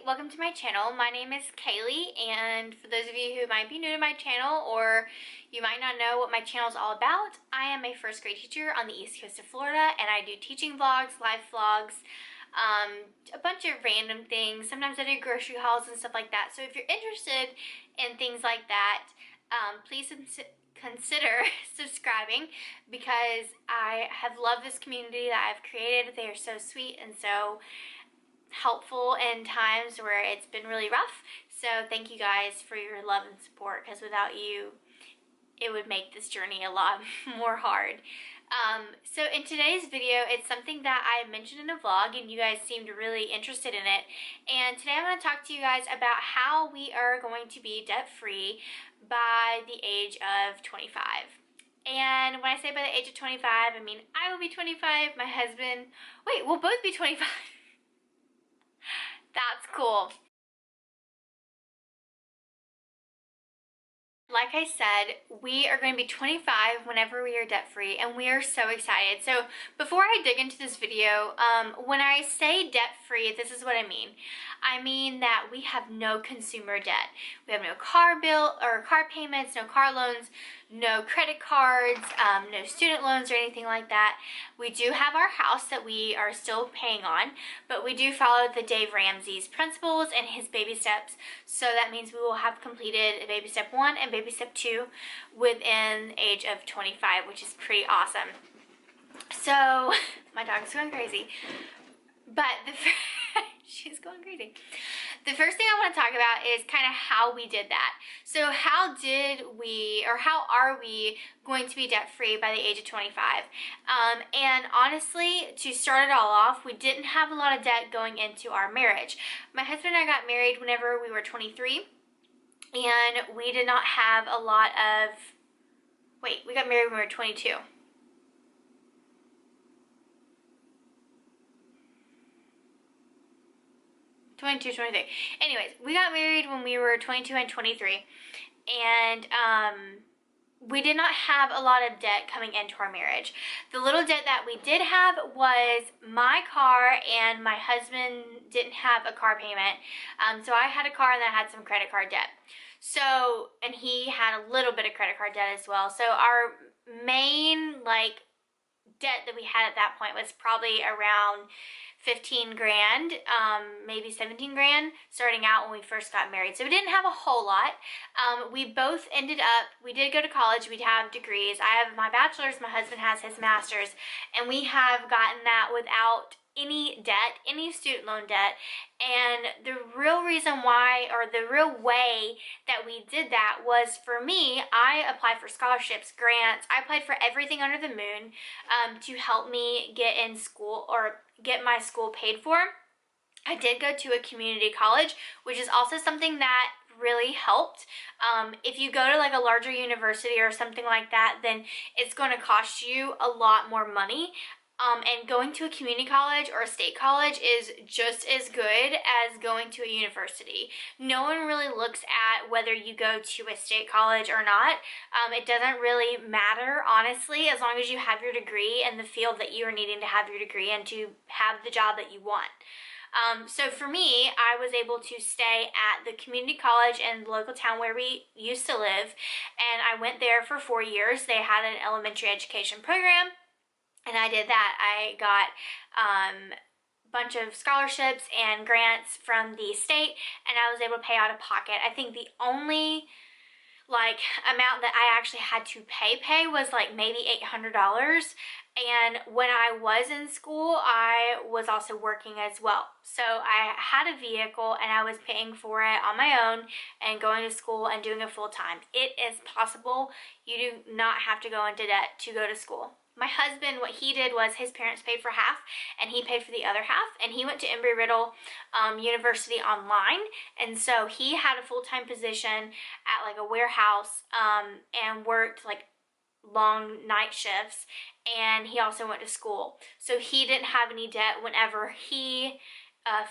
Welcome to my channel. My name is Kaylee, and for those of you who might be new to my channel or you might not know what my channel is all about, I am a first grade teacher on the east coast of Florida, and I do teaching vlogs, live vlogs, a bunch of random things. Sometimes I do grocery hauls and stuff like that. So if you're interested in things like that, please consider subscribing, because I have loved this community that I've created. They are so sweet and so helpful in times where it's been really rough. So thank you guys for your love and support, because without you it would make this journey a lot more hard. So in today's video, it's something that I mentioned in a vlog and you guys seemed really interested in it, and today I'm going to talk to you guys about how we are going to be debt free by the age of 25. And when I say by the age of 25, I mean I will be 25, my husband, we'll both be 25. That's cool. Like I said, we are going to be 25 whenever we are debt free, and we are so excited. So before I dig into this video, when I say debt free, this is what I mean. I mean that we have no consumer debt. We have no car bill or car payments, no car loans, no credit cards, no student loans or anything like that. We do have our house that we are still paying on, but we do follow the Dave Ramsey's principles and his baby steps. So that means we will have completed baby step 1 and baby step 2 within the age of 25, which is pretty awesome. So my dog's going crazy, but she's going crazy. The first thing I want to talk about is kind of how we did that. So how are we going to be debt free by the age of 25? And honestly, to start it all off, we didn't have a lot of debt going into our marriage. My husband and I got married whenever we were 23, and we did not have a lot of, we got married when we were 22. 22, 23. Anyways, we got married when we were 22 and 23, and we did not have a lot of debt coming into our marriage. The little debt that we did have was my car, and my husband didn't have a car payment. So I had a car, and then I had some credit card debt. So, and he had a little bit of credit card debt as well. So our main debt that we had at that point was probably around 15 grand, maybe 17 grand starting out when we first got married. So we didn't have a whole lot. We both ended up, we did go to college, we have degrees. I have my bachelor's, my husband has his master's, and we have gotten that without any debt, any student loan debt. And the real reason why, or the real way that we did that was, for me, I applied for scholarships, grants, I applied for everything under the moon to help me get in school or get my school paid for. I did go to a community college, which is also something that really helped. If you go to a larger university or something like that, then it's going to cost you a lot more money. And going to a community college or a state college is just as good as going to a university. No one really looks at whether you go to a state college or not. It doesn't really matter, honestly, as long as you have your degree in the field that you are needing to have your degree and to have the job that you want. So for me, I was able to stay at the community college in the local town where we used to live, and I went there for 4 years. They had an elementary education program, and I did that. I got a bunch of scholarships and grants from the state, and I was able to pay out of pocket. I think the only amount that I actually had to pay was maybe $800. And when I was in school, I was also working as well. So I had a vehicle, and I was paying for it on my own and going to school and doing it full time. It is possible. You do not have to go into debt to go to school. My husband, what he did was his parents paid for half, and he paid for the other half, and he went to Embry-Riddle University online, and so he had a full-time position at a warehouse and worked long night shifts, and he also went to school. So he didn't have any debt whenever he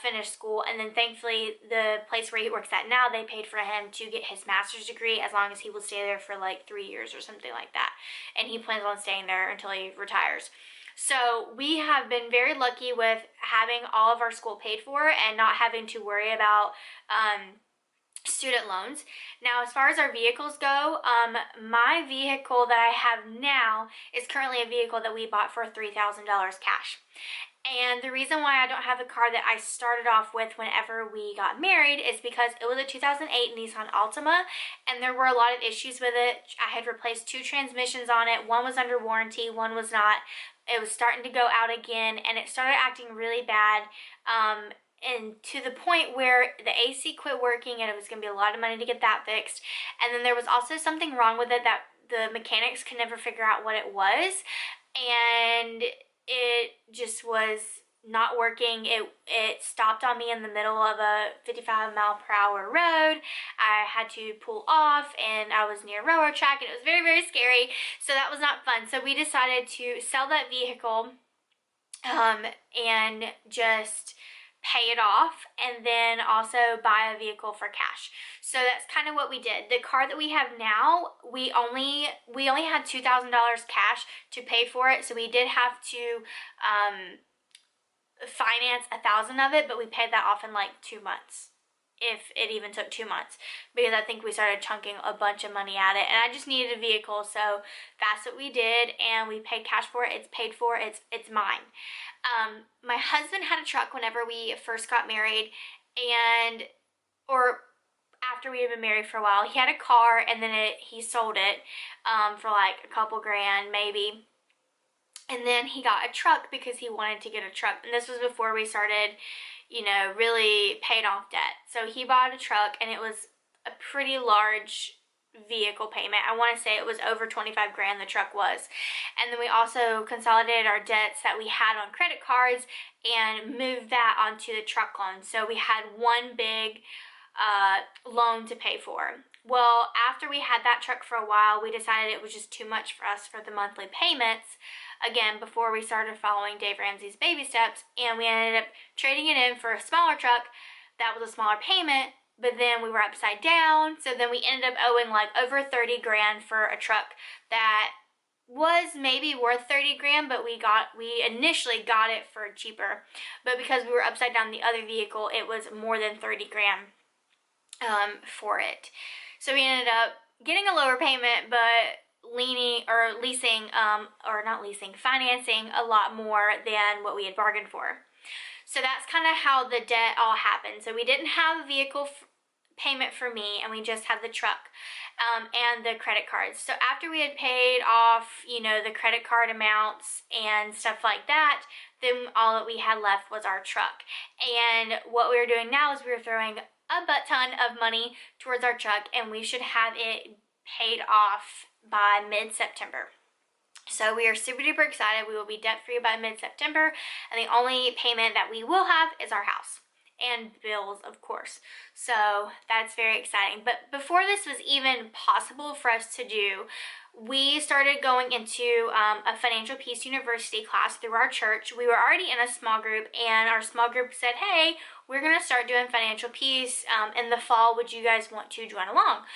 finish school, and then thankfully the place where he works at now, they paid for him to get his master's degree as long as he will stay there for like 3 years or something like that, and he plans on staying there until he retires. So we have been very lucky with having all of our school paid for and not having to worry about student loans. Now, as far as our vehicles go, my vehicle that I have now is currently a vehicle that we bought for $3,000 cash. And the reason why I don't have the car that I started off with whenever we got married is because it was a 2008 Nissan Altima, and there were a lot of issues with it. I had replaced 2 transmissions on it. One was under warranty, one was not. It was starting to go out again, and it started acting really bad. And to the point where the AC quit working, and it was going to be a lot of money to get that fixed. And then there was also something wrong with it that the mechanics could never figure out what it was, and it just was not working. It stopped on me in the middle of a 55-mile-per-hour road. I had to pull off, and I was near a railroad track, and it was very, very scary. So that was not fun. So we decided to sell that vehicle and just pay it off, and then also buy a vehicle for cash. So that's kind of what we did. The car that we have now, we only had $2,000 cash to pay for it, so we did have to finance 1,000 of it, but we paid that off in like 2 months, if it even took 2 months, because I think we started chunking a bunch of money at it, and I just needed a vehicle, so that's what we did, and we paid cash for it. It's paid for. It's mine. My husband had a truck whenever we first got married, or after we had been married for a while. He had a car, and then he sold it for like a couple grand maybe. And then he got a truck because he wanted to get a truck. And this was before we started, really paying off debt. So he bought a truck, and it was a pretty large vehicle payment. I want to say it was over 25 grand the truck was. And then we also consolidated our debts that we had on credit cards and moved that onto the truck loan. So we had one big loan to pay for. Well, after we had that truck for a while, we decided it was just too much for us for the monthly payments, again, before we started following Dave Ramsey's baby steps, and we ended up trading it in for a smaller truck that was a smaller payment, but then we were upside down, so then we ended up owing like over 30 grand for a truck that was maybe worth 30 grand, but we initially got it for cheaper, but because we were upside down the other vehicle, it was more than 30 grand for it. So we ended up getting a lower payment, but financing a lot more than what we had bargained for. So that's kind of how the debt all happened. So we didn't have a vehicle payment for me, and we just had the truck and the credit cards. So after we had paid off, the credit card amounts and stuff like that, then all that we had left was our truck. And what we were doing now is we were throwing a butt ton of money towards our truck, and we should have it paid off by mid-September. So we are super duper excited. We will be debt free by mid-September, and the only payment that we will have is our house and bills, of course. So that's very exciting. But before this was even possible for us to do, we started going into a Financial Peace University class through our church. We were already in a small group, and our small group said, hey, we're going to start doing Financial Peace in the fall. Would you guys want to join along?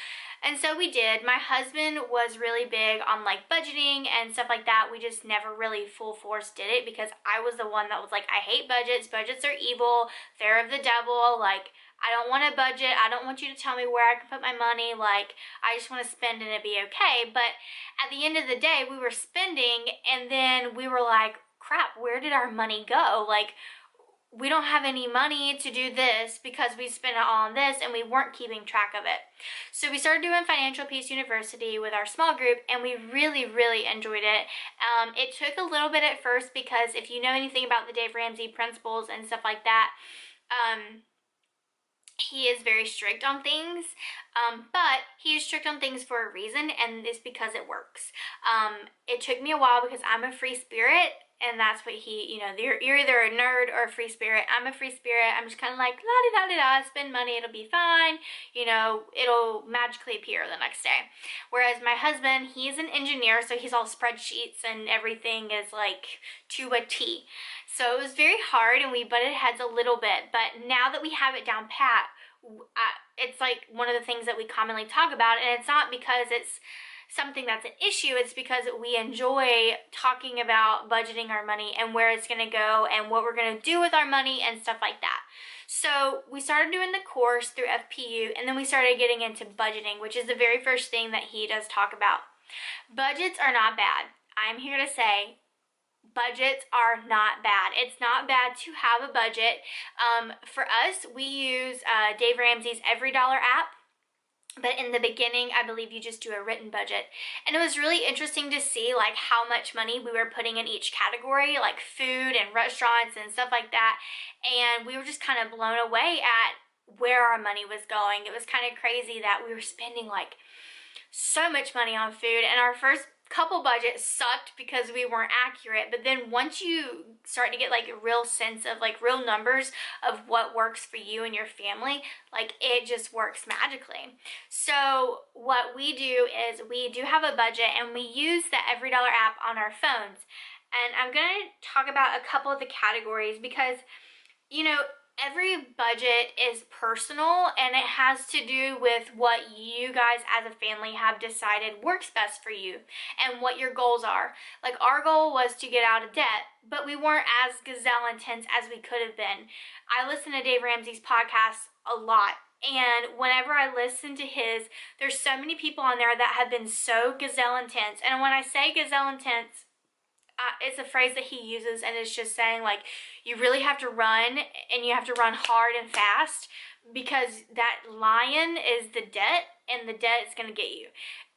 And so we did. My husband was really big on like budgeting and stuff like that. We just never really full force did it because I was the one that was like, I hate budgets. Budgets are evil. They're of the devil. Like, I don't want a budget. I don't want you to tell me where I can put my money. Like, I just want to spend and it be okay. But at the end of the day, we were spending, and then we were like, crap, where did our money go? Like, we don't have any money to do this because we spent it all on this, and we weren't keeping track of it. So we started doing Financial Peace University with our small group, and we really, really enjoyed it. It took a little bit at first because if you know anything about the Dave Ramsey principles and stuff like that, he is very strict on things, but he is strict on things for a reason, and it's because it works. It took me a while because I'm a free spirit, And that's what you're either a nerd or a free spirit. I'm a free spirit. I'm just kind of like, la-di-da-di-da, spend money, it'll be fine. It'll magically appear the next day. Whereas my husband, he's an engineer, so he's all spreadsheets and everything is like to a T. So it was very hard and we butted heads a little bit. But now that we have it down pat, it's like one of the things that we commonly talk about. And it's not because it's something that's an issue, it's because we enjoy talking about budgeting our money and where it's going to go and what we're going to do with our money and stuff like that. So we started doing the course through FPU, and then we started getting into budgeting, which is the very first thing that he does talk about. Budgets are not bad. I'm here to say budgets are not bad. It's not bad to have a budget. For us, we use Dave Ramsey's Every Dollar app. But in the beginning, I believe you just do a written budget. And it was really interesting to see like how much money we were putting in each category, like food and restaurants and stuff like that. And we were just kind of blown away at where our money was going. It was kind of crazy that we were spending like so much money on food, and our first couple budgets sucked because we weren't accurate. But then once you start to get like a real sense of like real numbers of what works for you and your family, like it just works magically. So what we do is we do have a budget, and we use the Every Dollar app on our phones. And I'm gonna talk about a couple of the categories because every budget is personal, and it has to do with what you guys as a family have decided works best for you and what your goals are. Like our goal was to get out of debt, but we weren't as gazelle intense as we could have been. I listen to Dave Ramsey's podcast a lot, and whenever I listen to his, there's so many people on there that have been so gazelle intense. And when I say gazelle intense, it's a phrase that he uses, and it's just saying like you really have to run, and you have to run hard and fast, because that lion is the debt, and the debt is going to get you.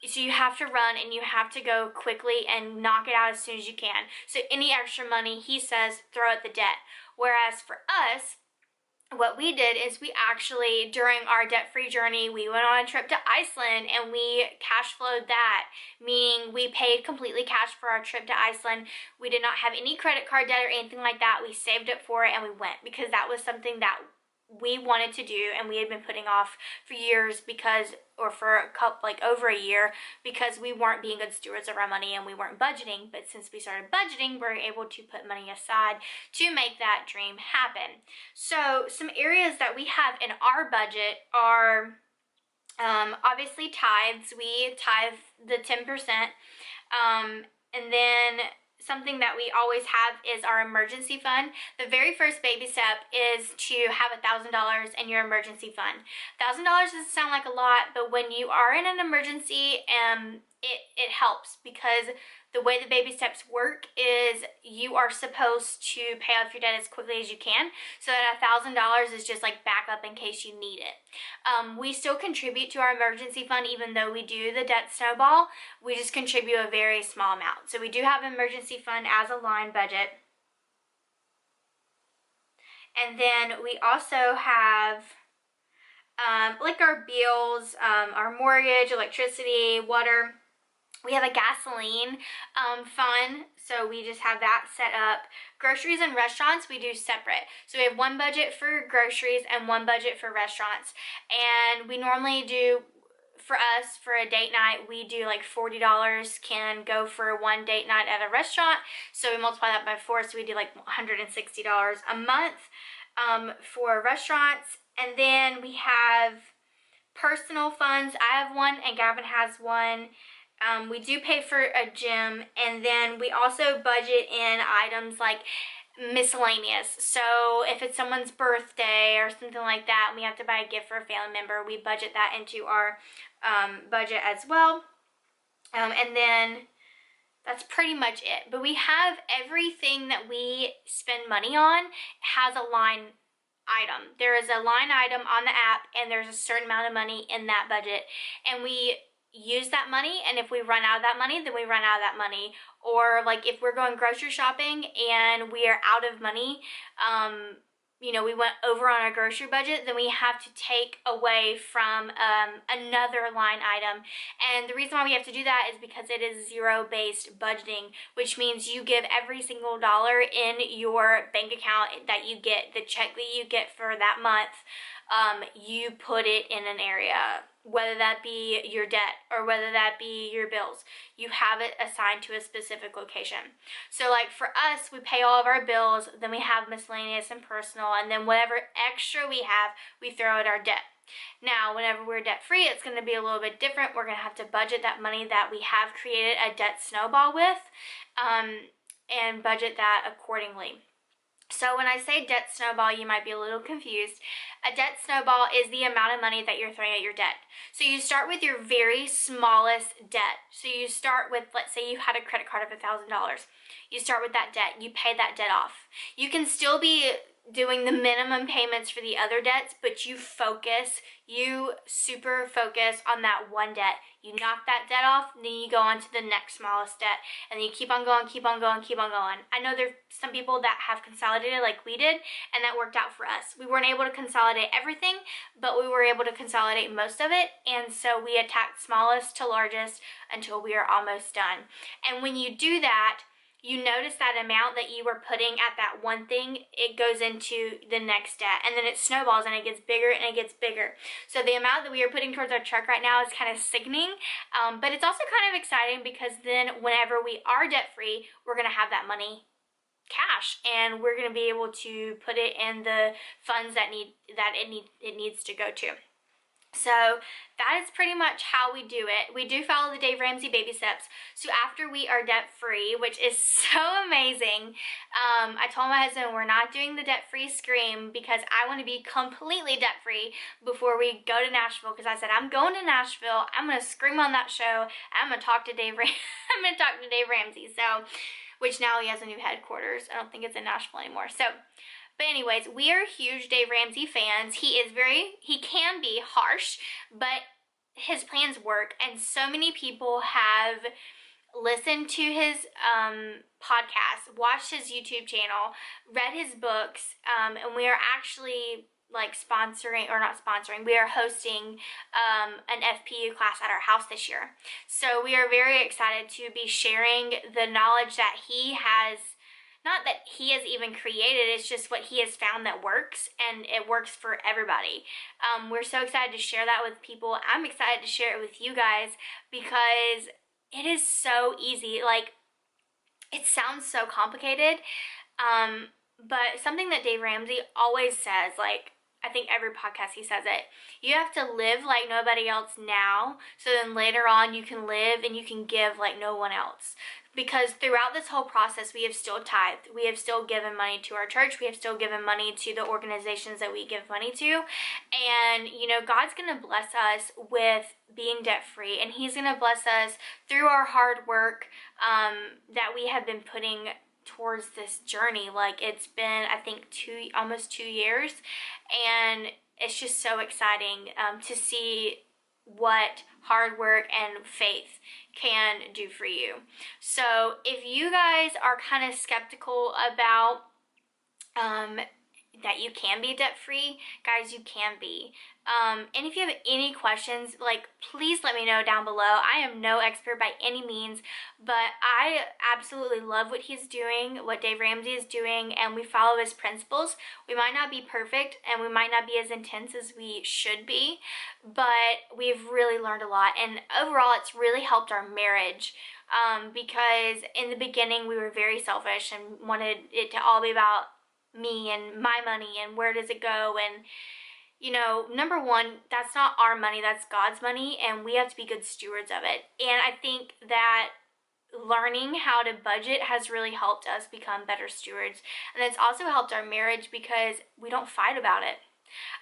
So you have to run, and you have to go quickly and knock it out as soon as you can. So any extra money, he says, throw at the debt. Whereas for us, what we did is we actually, during our debt-free journey, we went on a trip to Iceland, and we cash flowed that, meaning we paid completely cash for our trip to Iceland. We did not have any credit card debt or anything like that. We saved up for it, and we went because that was something that we wanted to do, and we had been putting off for years for a couple, like over a year, because we weren't being good stewards of our money and we weren't budgeting. But since we started budgeting, we're able to put money aside to make that dream happen. So some areas that we have in our budget are obviously tithes. We tithe the 10%, and then something that we always have is our emergency fund. The very first baby step is to have $1,000 in your emergency fund. $1,000 doesn't sound like a lot, but when you are in an emergency, it helps, because the way the baby steps work is you are supposed to pay off your debt as quickly as you can, so that $1,000 is just like backup in case you need it. We still contribute to our emergency fund even though we do the debt snowball. We just contribute a very small amount. So we do have an emergency fund as a line budget. And then we also have like our bills, our mortgage, electricity, water. We have a gasoline fund, so we just have that set up. Groceries and restaurants, we do separate. So we have one budget for groceries and one budget for restaurants. And we normally do, for us, for a date night, we do like $40 can go for one date night at a restaurant. So we multiply that by 4, so we do like $160 a month for restaurants. And then we have personal funds. I have one and Gavin has one. We do pay for a gym, and then we also budget in items like miscellaneous. So if it's someone's birthday or something like that, and we have to buy a gift for a family member, we budget that into our budget as well. And then that's pretty much it. But we have everything that we spend money on has a line item. There is a line item on the app, and there's a certain amount of money in that budget, and we use that money, and if we run out of that money, then we run out of that money. Or like if we're going grocery shopping and we are out of money, we went over on our grocery budget, then we have to take away from another line item. And the reason why we have to do that is because it is zero-based budgeting, which means you give every single dollar in your bank account that you get, the check that you get for that month, you put it in an area, whether that be your debt or whether that be your bills. You have it assigned to a specific location. So like for us, we pay all of our bills, then we have miscellaneous and personal, and then whatever extra we have, we throw at our debt. Now, whenever we're debt free, it's going to be a little bit different. We're going to have to budget that money that we have created a debt snowball with, and budget that accordingly. So when I say debt snowball, you might be a little confused. A debt snowball is the amount of money that you're throwing at your debt. So you start with your very smallest debt. So you start with, let's say you had a credit card of $1,000. You start with that debt. You pay that debt off. You can still be doing the minimum payments for the other debts, but you super focus on that one debt. You knock that debt off, and then you go on to the next smallest debt, and then you keep on going, keep on going, keep on going. I know there's some people that have consolidated like we did, and that worked out for us. We weren't able to consolidate everything, but we were able to consolidate most of it, and so we attacked smallest to largest until we are almost done. And when you do that, you notice that amount that you were putting at that one thing, it goes into the next debt, and then it snowballs and it gets bigger and it gets bigger. So the amount that we are putting towards our truck right now is kind of sickening, but it's also kind of exciting because then whenever we are debt free, we're going to have that money cash, and we're going to be able to put it in the funds that it needs to go to. So that is pretty much how we do it. We do follow the Dave Ramsey baby steps. So after we are debt free, which is so amazing, I told my husband we're not doing the debt free scream because I want to be completely debt free before we go to Nashville. Because I said I'm going to Nashville. I'm gonna scream on that show. I'm gonna talk to Dave. I'm gonna talk to Dave Ramsey. So, which now he has a new headquarters. I don't think it's in Nashville anymore. So. But anyways, we are huge Dave Ramsey fans. He can be harsh, but his plans work. And so many people have listened to his podcast, watched his YouTube channel, read his books, and we are actually like we are hosting an FPU class at our house this year. So we are very excited to be sharing the knowledge that he has. Not that he has even created, it's just what he has found that works, and it works for everybody. We're so excited to share that with people. I'm excited to share it with you guys because it is so easy. Like, it sounds so complicated, but something that Dave Ramsey always says, like, I think every podcast he says it, you have to live like nobody else now, so then later on you can live and you can give like no one else. Because throughout this whole process, we have still tithed. We have still given money to our church. We have still given money to the organizations that we give money to. And, God's going to bless us with being debt-free. And he's going to bless us through our hard work that we have been putting towards this journey. Like, it's been, I think, almost 2 years. And it's just so exciting to see what hard work and faith can do for you. So if you guys are kind of skeptical about that you can be debt free, guys, you can be. And if you have any questions, like, please let me know down below. I am no expert by any means, but I absolutely love what he's doing, what Dave Ramsey is doing, and we follow his principles. We might not be perfect, and we might not be as intense as we should be, but we've really learned a lot. And overall, it's really helped our marriage. Because in the beginning, we were very selfish and wanted it to all be about me and my money and where does it go. And number one, that's not our money, that's God's money, and we have to be good stewards of it. And I think that learning how to budget has really helped us become better stewards. And it's also helped our marriage because we don't fight about it.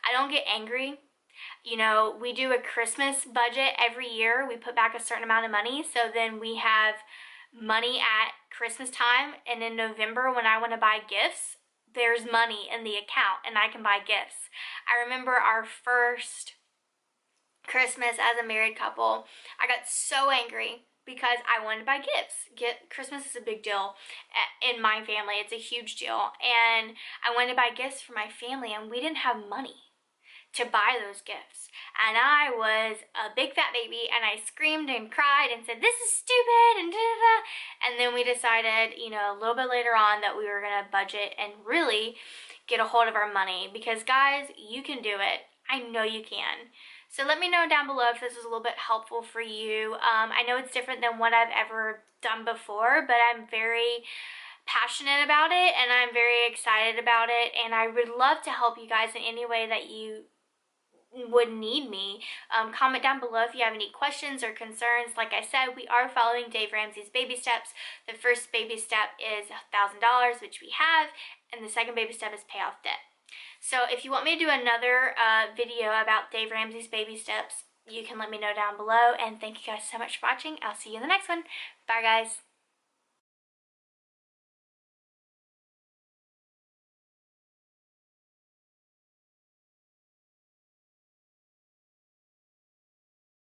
I don't get angry. We do a Christmas budget every year. We put back a certain amount of money, so then we have money at Christmas time, and in November when I want to buy gifts, there's money in the account and I can buy gifts. I remember our first Christmas as a married couple, I got so angry because I wanted to buy gifts. Christmas is a big deal in my family. It's a huge deal. And I wanted to buy gifts for my family, and we didn't have money to buy those gifts. And I was a big fat baby, and I screamed and cried and said, this is stupid, and da-da-da. And then we decided, you know, a little bit later on that we were going to budget and really get a hold of our money, because guys, you can do it. I know you can. So let me know down below if this was a little bit helpful for you. I know it's different than what I've ever done before, but I'm very passionate about it, and I'm very excited about it, and I would love to help you guys in any way that you would need me. Comment down below if you have any questions or concerns. Like I said, we are following Dave Ramsey's baby steps. The first baby step is $1,000, which we have, and the second baby step is pay off debt. So if you want me to do another video about Dave Ramsey's baby steps, you can let me know down below. And thank you guys so much for watching. I'll see you in the next one. Bye, guys.